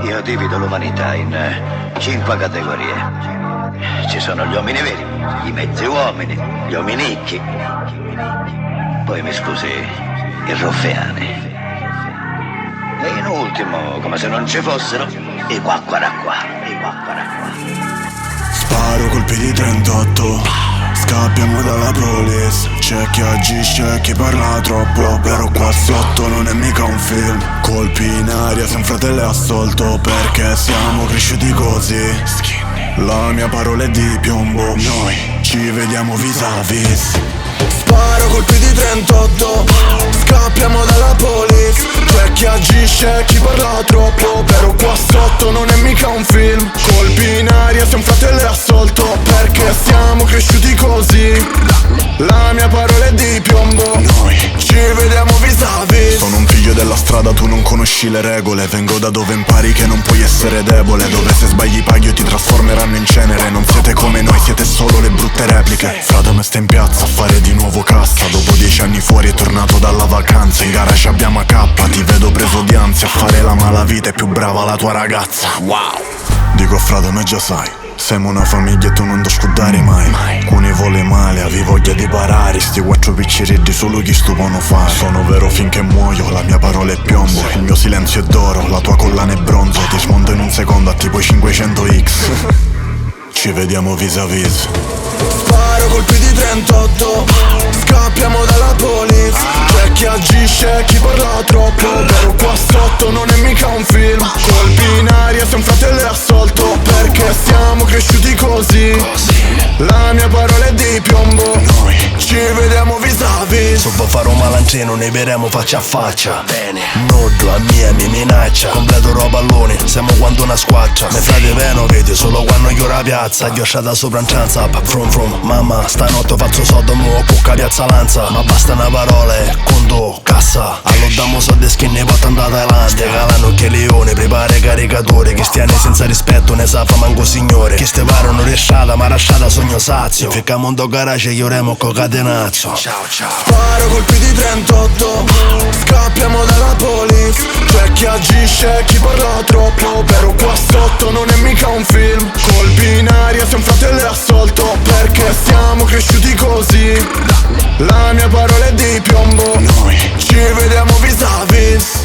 Io divido l'umanità in 5 categorie. Ci sono gli uomini veri, i mezzi uomini, gli uominicchi. Poi mi scusi, i ruffiani. E in ultimo, come se non ci fossero, i quacquaracqua. Sparo colpi di 38, scappiamo dalla police. C'è chi agisce e chi parla troppo, però qua sotto non è mica un film. Colpi in aria, se un fratello è assolto, perché siamo cresciuti così. La mia parola è di piombo, noi ci vediamo vis-a-vis. Sparo colpi di 38, scappiamo dalla police. C'è chi agisce e chi parla troppo, però qua sotto non è mica un film. Colpi in aria se un fratello è assolto, perché siamo cresciuti così. La mia parola è di piombo, noi ci vediamo vis-a-vis. Sono un figlio della strada, tu non conosci le regole. Vengo da dove impari che non puoi essere debole, dove se sbagli paghi o ti trasformeranno in cenere. Non siete come noi, siete solo le brutte repliche. Frate me sta in piazza a fare di nuovo cassa. Dopo 10 anni fuori è tornato dalla vacanza. In garage abbiamo AK, ti vedo preso di ansia. A fare la malavita è più brava la tua ragazza. Wow. Dico frate me già sai, siamo una famiglia e tu non da scudare mai. Alcuni vuole male, avevi voglia di parare. Sti 4 piccireddi solo chi stupano fare. Sono vero finché muoio, la mia parola è piombo. Il mio silenzio è d'oro, la tua collana è bronzo. Ti smonto in un secondo a tipo 500x. Ci vediamo vis-a-vis. Sparo colpi di 38, scappiamo dalla police. C'è chi agisce e chi parla troppo, però qua sotto non è mica un film. Colpi in aria se un fratello è assolto, perché siamo cresciuti così. La mia parola è di piombo, noi ci vediamo vis-a-vis. Sopra fare un malancino, ne vedremo faccia a faccia. Bene. Nodo a mia mi minaccia, completo roballoni, siamo quando una squaccia. Me frate veno vedi solo quando io la piazza. Ghiosciata sopra in tranza, from from. Mamma, stanotte faccio soldo, mo' cucca piazza Lanza. Ma basta una parola, conto, cassa. All'oddamo soldi skinny, porta andata Thailandia. Calano che leone, prepara i caricatori. Cristiani senza rispetto, ne sa fa manco signore. Che ste parano resciata, ma rasciata sogno sazio. Ficca mondo garage, io remo co catenazzo. Ciao ciao. Sparo colpi di 38, scappiamo dalla police. C'è chi agisce e chi parla troppo, però qua sotto non è mica un film. Colpi in aria se un fratello è assolto, perché siamo cresciuti così. La mia parola è di piombo, noi ci vediamo vis-a-vis.